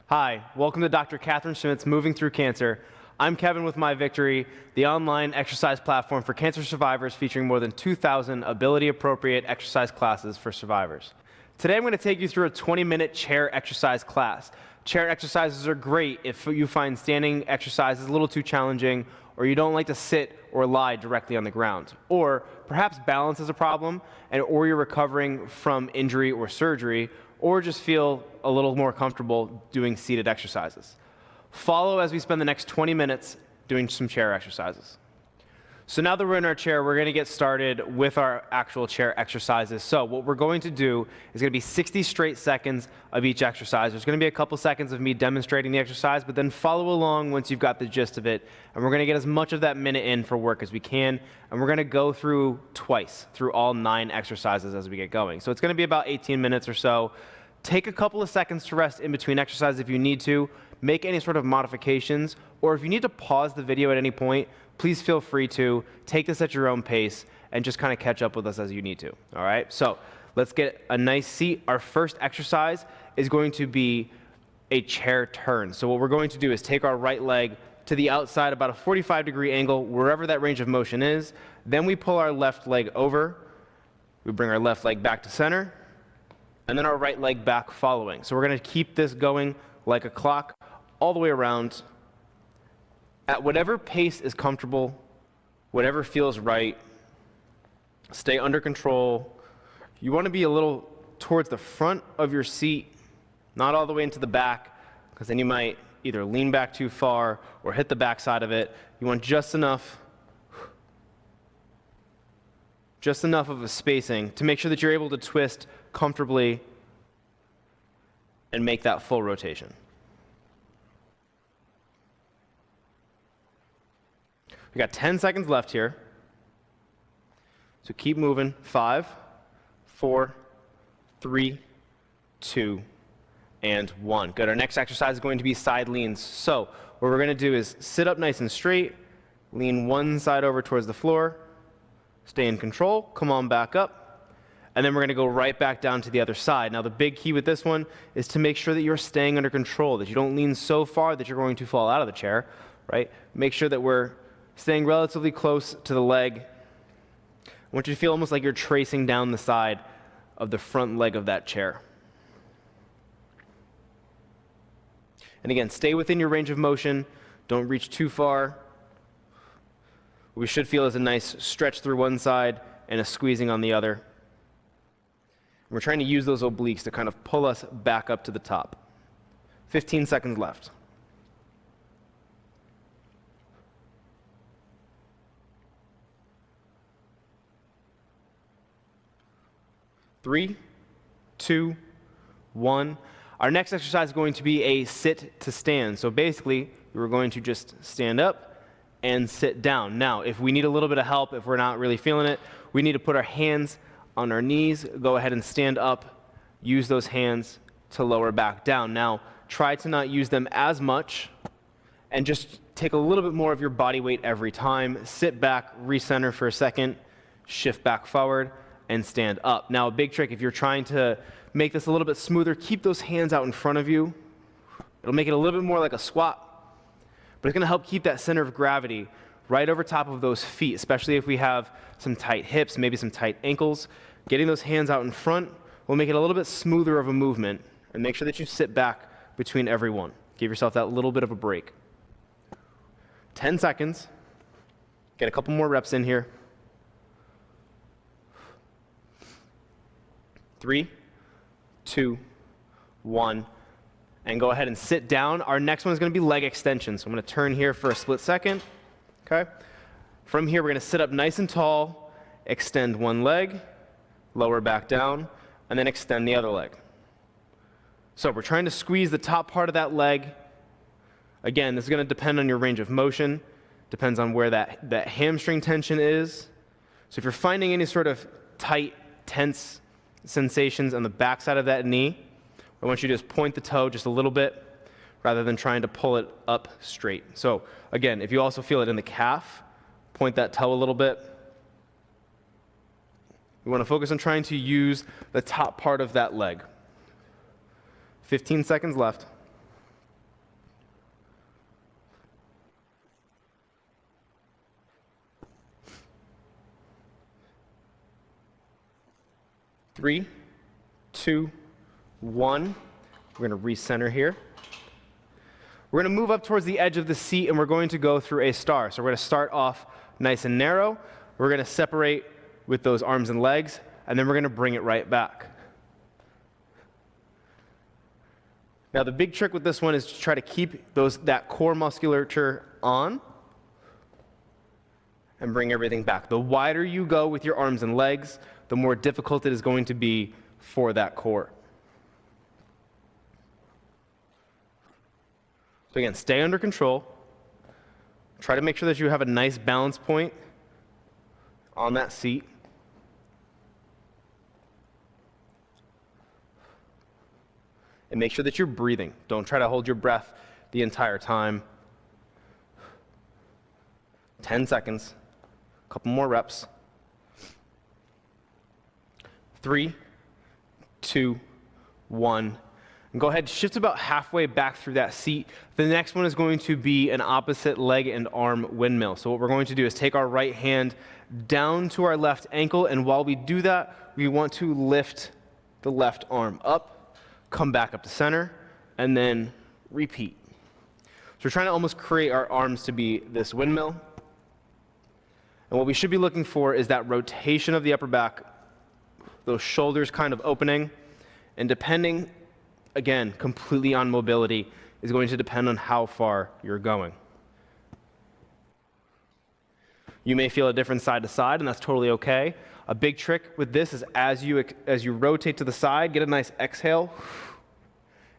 Hi, welcome to Dr. Catherine Schmidt's Moving Through Cancer. I'm Kevin with My Victory, the online exercise platform for cancer survivors featuring more than 2,000 ability-appropriate exercise classes for survivors. Today I'm going to take you through a 20-minute chair exercise class. Chair exercises are great if you find standing exercises a little too challenging, or you don't like to sit or lie directly on the ground. Or perhaps balance is a problem, or you're recovering from injury or surgery, or just feel a little more comfortable doing seated exercises. Follow as we spend the next 20 minutes doing some chair exercises. So now that we're in our chair, we're going to get started with our actual chair exercises. So what we're going to do is going to be 60 straight seconds of each exercise. There's going to be a couple seconds of me demonstrating the exercise, but then follow along once you've got the gist of it. And we're going to get as much of that minute in for work as we can. And we're going to go through twice, through all 9 exercises as we get going. So it's going to be about 18 minutes or so. Take a couple of seconds to rest in between exercises if you need to. Make any sort of modifications, or if you need to pause the video at any point, please feel free to take this at your own pace and just kind of catch up with us as you need to. All right, so let's get a nice seat. Our first exercise is going to be a chair turn. So what we're going to do is take our right leg to the outside about a 45-degree angle, wherever that range of motion is. Then we pull our left leg over. We bring our left leg back to center, and then our right leg back following. So we're going to keep this going like a clock all the way around at whatever pace is comfortable, whatever feels right. Stay under control. You want to be a little towards the front of your seat, not all the way into the back, because then you might either lean back too far or hit the back side of it. You want just enough of a spacing to make sure that you're able to twist comfortably and make that full rotation. We got 10 seconds left here. So keep moving. 5, 4, 3, 2, and 1. Good. Our next exercise is going to be side leans. So what we're going to do is sit up nice and straight, lean one side over towards the floor, stay in control, come on back up, and then we're going to go right back down to the other side. Now the big key with this one is to make sure that you're staying under control, that you don't lean so far that you're going to fall out of the chair, right? Make sure that we're staying relatively close to the leg. I want you to feel almost like you're tracing down the side of the front leg of that chair. And again, stay within your range of motion. Don't reach too far. What we should feel is a nice stretch through one side and a squeezing on the other. We're trying to use those obliques to kind of pull us back up to the top. 15 seconds left. Three, 2, 1. Our next exercise is going to be a sit to stand. So basically, we're going to just stand up and sit down. Now, if we need a little bit of help, if we're not really feeling it, we need to put our hands on our knees, go ahead and stand up, use those hands to lower back down. Now, try to not use them as much, and just take a little bit more of your body weight every time. Sit back, recenter for a second, shift back forward, and stand up. Now, a big trick, if you're trying to make this a little bit smoother, keep those hands out in front of you. It'll make it a little bit more like a squat, but it's going to help keep that center of gravity right over top of those feet, especially if we have some tight hips, maybe some tight ankles. Getting those hands out in front will make it a little bit smoother of a movement, and make sure that you sit back between every one. Give yourself that little bit of a break. 10 seconds. Get a couple more reps in here. 3, 2, 1, and go ahead and sit down. Our next one is going to be leg extension. So I'm going to turn here for a split second. Okay. From here, we're going to sit up nice and tall, extend one leg, lower back down, and then extend the other leg. So we're trying to squeeze the top part of that leg. Again, this is going to depend on your range of motion. Depends on where that hamstring tension is. So if you're finding any sort of tight, tense sensations on the backside of that knee, I want you to just point the toe just a little bit rather than trying to pull it up straight. So again, if you also feel it in the calf, point that toe a little bit. We want to focus on trying to use the top part of that leg. 15 seconds left. 3, 2, 1. We're going to recenter here. We're going to move up towards the edge of the seat, and we're going to go through a star. So we're going to start off nice and narrow. We're going to separate with those arms and legs, and then we're going to bring it right back. Now, the big trick with this one is to try to keep that core musculature on and bring everything back. The wider you go with your arms and legs, the more difficult it is going to be for that core. So again, stay under control. Try to make sure that you have a nice balance point on that seat. And make sure that you're breathing. Don't try to hold your breath the entire time. 10 seconds. A couple more reps. 3, 2, 1. And go ahead, shift about halfway back through that seat. The next one is going to be an opposite leg and arm windmill. So what we're going to do is take our right hand down to our left ankle, and while we do that, we want to lift the left arm up, come back up to center, and then repeat. So we're trying to almost create our arms to be this windmill. And what we should be looking for is that rotation of the upper back, those shoulders kind of opening, and depending, again, completely on mobility, is going to depend on how far you're going. You may feel a different side to side, and that's totally okay. A big trick with this is as you rotate to the side, get a nice exhale,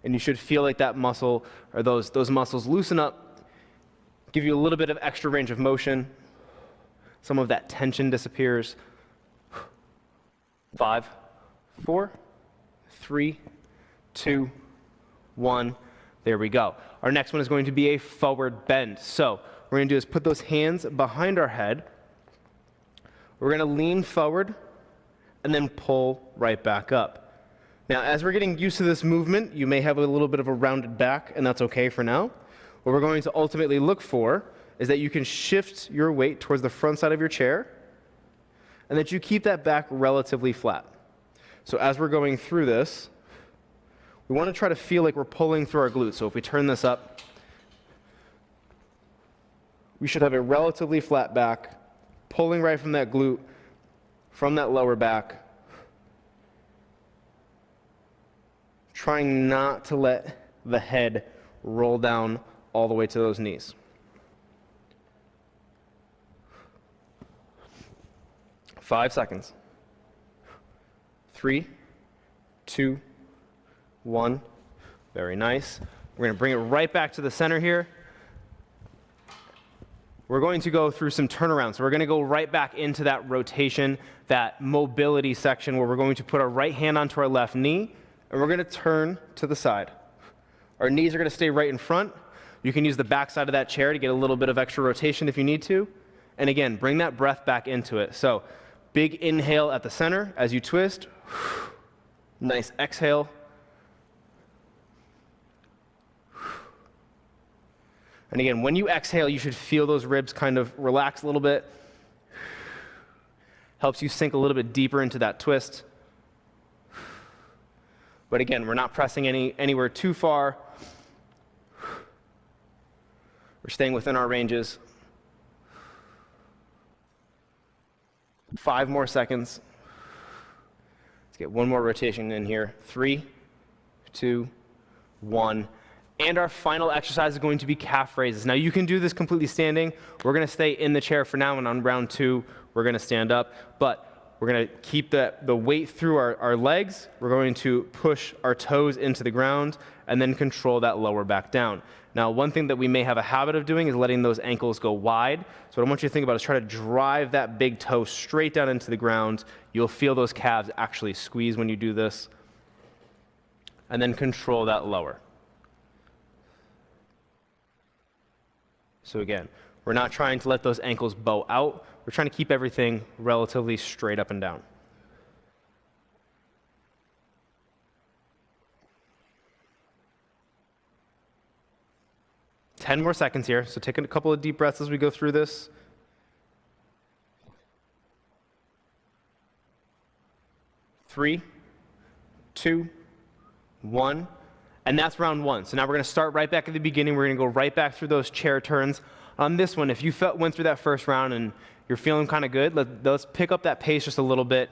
and you should feel like that muscle, or those muscles loosen up, give you a little bit of extra range of motion. Some of that tension disappears. 5, 4, 3, 2, 1. There we go. Our next one is going to be a forward bend. So what we're going to do is put those hands behind our head. We're going to lean forward and then pull right back up. Now, as we're getting used to this movement, you may have a little bit of a rounded back, and that's okay for now. What we're going to ultimately look for is that you can shift your weight towards the front side of your chair and that you keep that back relatively flat. So as we're going through this, we want to try to feel like we're pulling through our glutes. So if we turn this up, we should have a relatively flat back, pulling right from that glute, from that lower back, trying not to let the head roll down all the way to those knees. 5 seconds. 3, 2, 1. Very nice. We're going to bring it right back to the center here. We're going to go through some turnarounds. So we're going to go right back into that rotation, that mobility section where we're going to put our right hand onto our left knee, and we're going to turn to the side. Our knees are going to stay right in front. You can use the back side of that chair to get a little bit of extra rotation if you need to. And again, bring that breath back into it. So big inhale at the center as you twist. Nice exhale. And again, when you exhale, you should feel those ribs kind of relax a little bit. Helps you sink a little bit deeper into that twist. But again, we're not pressing anywhere too far. We're staying within our ranges. 5 more seconds. Let's get one more rotation in here. 3, 2, 1. And our final exercise is going to be calf raises. Now you can do this completely standing. We're going to stay in the chair for now, and on round 2, we're going to stand up. But we're going to keep the weight through our legs. We're going to push our toes into the ground and then control that lower back down. Now, one thing that we may have a habit of doing is letting those ankles go wide. So what I want you to think about is try to drive that big toe straight down into the ground. You'll feel those calves actually squeeze when you do this. And then control that lower. So again, we're not trying to let those ankles bow out. We're trying to keep everything relatively straight up and down. Ten more seconds here, so take a couple of deep breaths as we go through this. 3, 2, 1. And that's round 1. So now we're going to start right back at the beginning. We're going to go right back through those chair turns. On this one, if you went through that first round and you're feeling kind of good, let's pick up that pace just a little bit.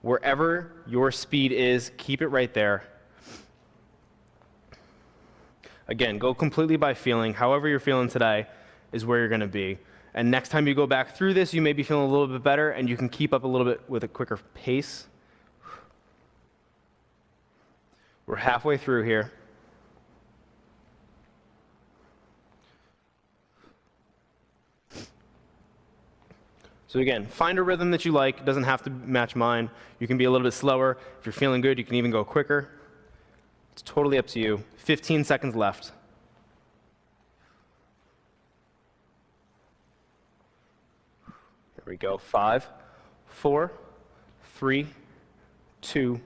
Wherever your speed is, keep it right there. Again, go completely by feeling. However you're feeling today is where you're going to be. And next time you go back through this, you may be feeling a little bit better, and you can keep up a little bit with a quicker pace. We're halfway through here. So again, find a rhythm that you like. It doesn't have to match mine. You can be a little bit slower. If you're feeling good, you can even go quicker. It's totally up to you. 15 seconds left. Here we go. 5, 4, 3, 2,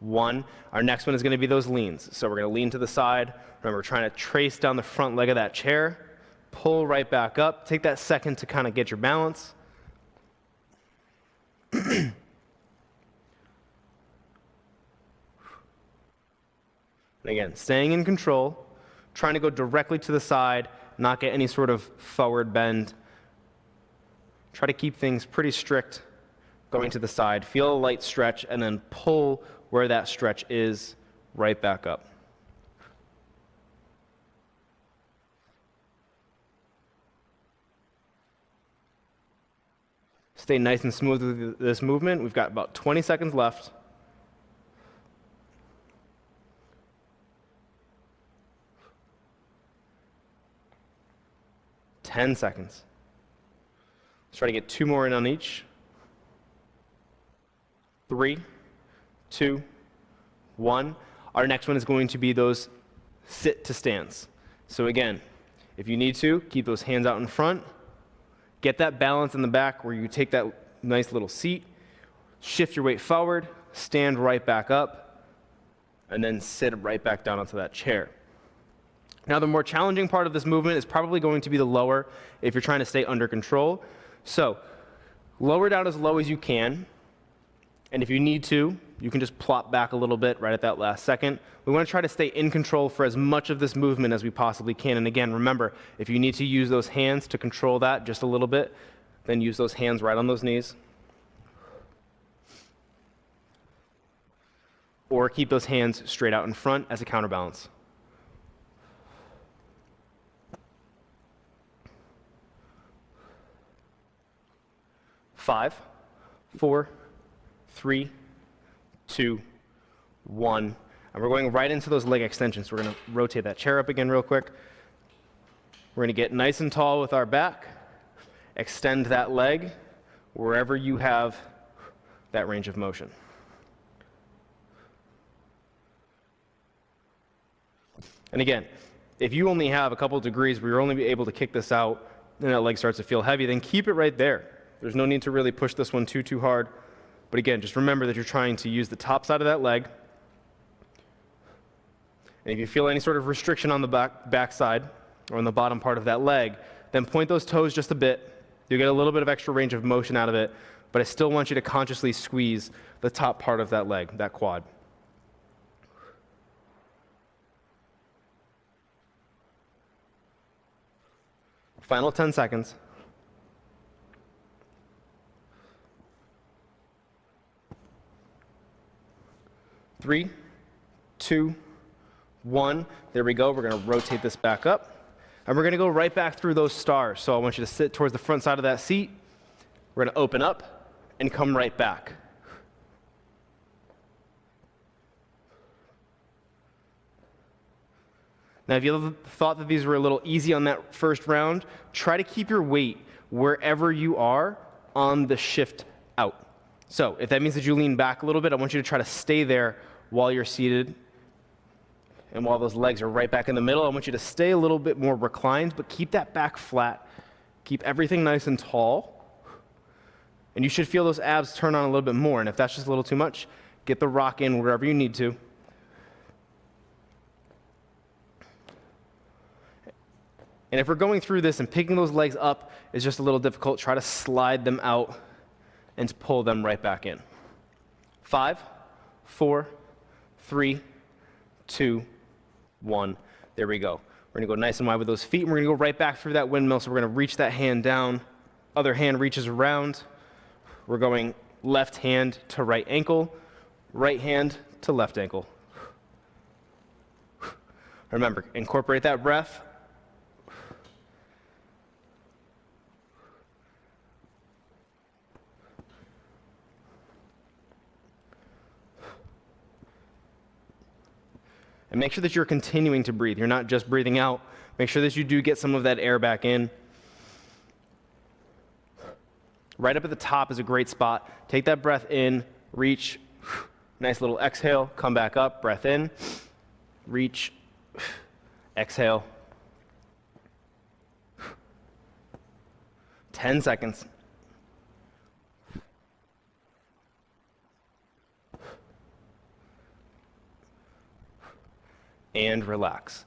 1. Our next one is going to be those leans. So we're going to lean to the side. Remember, we're trying to trace down the front leg of that chair. Pull right back up. Take that second to kind of get your balance. And again, staying in control, trying to go directly to the side, not get any sort of forward bend. Try to keep things pretty strict going to the side. Feel a light stretch, and then pull where that stretch is right back up. Stay nice and smooth with this movement. We've got about 20 seconds left. Ten seconds. Let's try to get 2 more in on each. 3, 2, 1. Our next one is going to be those sit to stance. So again, if you need to, keep those hands out in front. Get that balance in the back where you take that nice little seat, shift your weight forward, stand right back up, and then sit right back down onto that chair. Now, the more challenging part of this movement is probably going to be the lower if you're trying to stay under control. So lower down as low as you can, and if you need to, you can just plop back a little bit right at that last second. We want to try to stay in control for as much of this movement as we possibly can. And again, remember, if you need to use those hands to control that just a little bit, then use those hands right on those knees. Or keep those hands straight out in front as a counterbalance. Five, 4, 3, 2, 1. And we're going right into those leg extensions. We're going to rotate that chair up again real quick. We're going to get nice and tall with our back. Extend that leg wherever you have that range of motion. And again, if you only have a couple degrees where you're only able to kick this out and that leg starts to feel heavy, then keep it right there. There's no need to really push this one too hard. But again, just remember that you're trying to use the top side of that leg. And if you feel any sort of restriction on the back side or on the bottom part of that leg, then point those toes just a bit. You'll get a little bit of extra range of motion out of it, but I still want you to consciously squeeze the top part of that leg, that quad. Final 10 seconds. 3, 2, 1. There we go. We're going to rotate this back up. And we're going to go right back through those stars. So I want you to sit towards the front side of that seat. We're going to open up and come right back. Now, if you thought that these were a little easy on that first round, try to keep your weight wherever you are on the shift out. So if that means that you lean back a little bit, I want you to try to stay there while you're seated. And while those legs are right back in the middle, I want you to stay a little bit more reclined, but keep that back flat. Keep everything nice and tall. And you should feel those abs turn on a little bit more. And if that's just a little too much, get the rock in wherever you need to. And if we're going through this and picking those legs up is just a little difficult, try to slide them out and pull them right back in. 5, 4, 3, 2, 1. There we go. We're gonna go nice and wide with those feet, and we're gonna go right back through that windmill. So we're gonna reach that hand down, other hand reaches around. We're going left hand to right ankle, right hand to left ankle. Remember, incorporate that breath. And make sure that you're continuing to breathe. You're not just breathing out. Make sure that you do get some of that air back in. Right up at the top is a great spot. Take that breath in, reach, nice little exhale, come back up, breath in, reach, exhale. 10 seconds. And relax.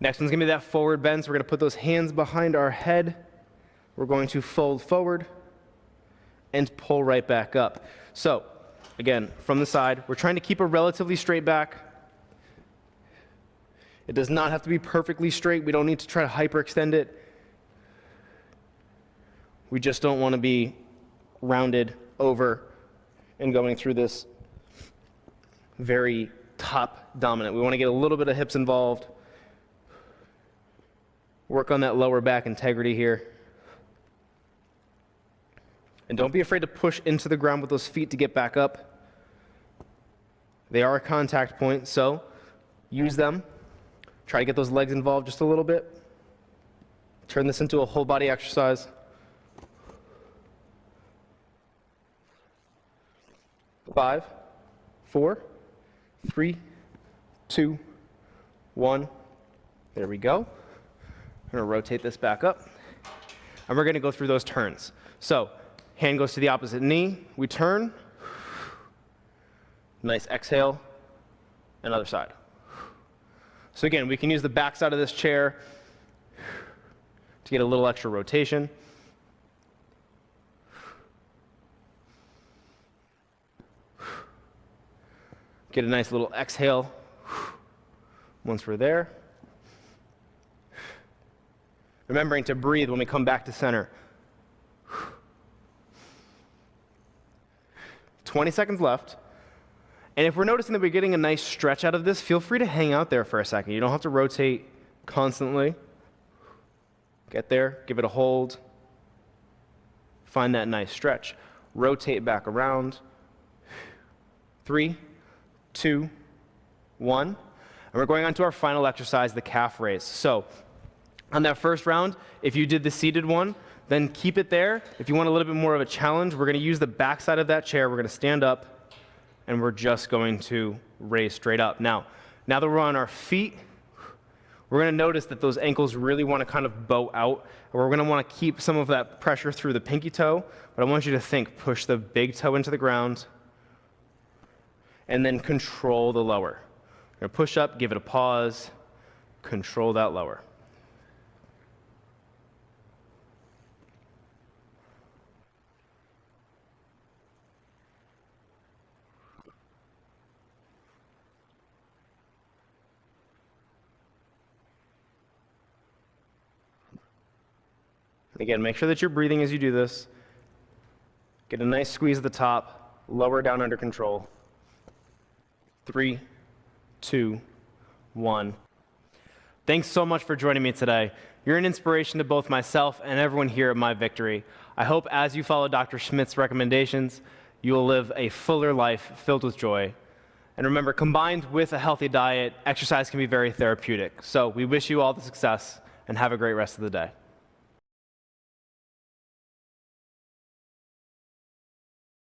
Next one's gonna be that forward bend, so we're gonna put those hands behind our head. We're going to fold forward and pull right back up. So, again, from the side, we're trying to keep a relatively straight back. It does not have to be perfectly straight. We don't need to try to hyperextend it. We just don't want to be rounded over and going through this very top dominant. We want to get a little bit of hips involved. Work on that lower back integrity here. And don't be afraid to push into the ground with those feet to get back up. They are a contact point, so use them. Try to get those legs involved just a little bit. Turn this into a whole body exercise. Five, 4, 3, 2, 1. There we go. I'm going to rotate this back up. And we're going to go through those turns. So, hand goes to the opposite knee. We turn. Nice exhale. Another side. So again, we can use the back side of this chair to get a little extra rotation. Get a nice little exhale once we're there. Remembering to breathe when we come back to center. 20 seconds left. And if we're noticing that we're getting a nice stretch out of this, feel free to hang out there for a second. You don't have to rotate constantly. Get there, give it a hold. Find that nice stretch. Rotate back around. 3, 2, 1. And we're going on to our final exercise, the calf raise. So on that first round, if you did the seated one, then keep it there. If you want a little bit more of a challenge, we're going to use the back side of that chair. We're going to stand up, and we're just going to raise straight up. Now that we're on our feet, we're going to notice that those ankles really want to kind of bow out. We're going to want to keep some of that pressure through the pinky toe, but I want you to think, push the big toe into the ground, and then control the lower. We're going to push up, give it a pause, control that lower. Again, make sure that you're breathing as you do this. Get a nice squeeze at the top, lower down under control. 3, 2, 1. Thanks so much for joining me today. You're an inspiration to both myself and everyone here at My Victory. I hope as you follow Dr. Schmidt's recommendations, you will live a fuller life filled with joy. And remember, combined with a healthy diet, exercise can be very therapeutic. So we wish you all the success and have a great rest of the day.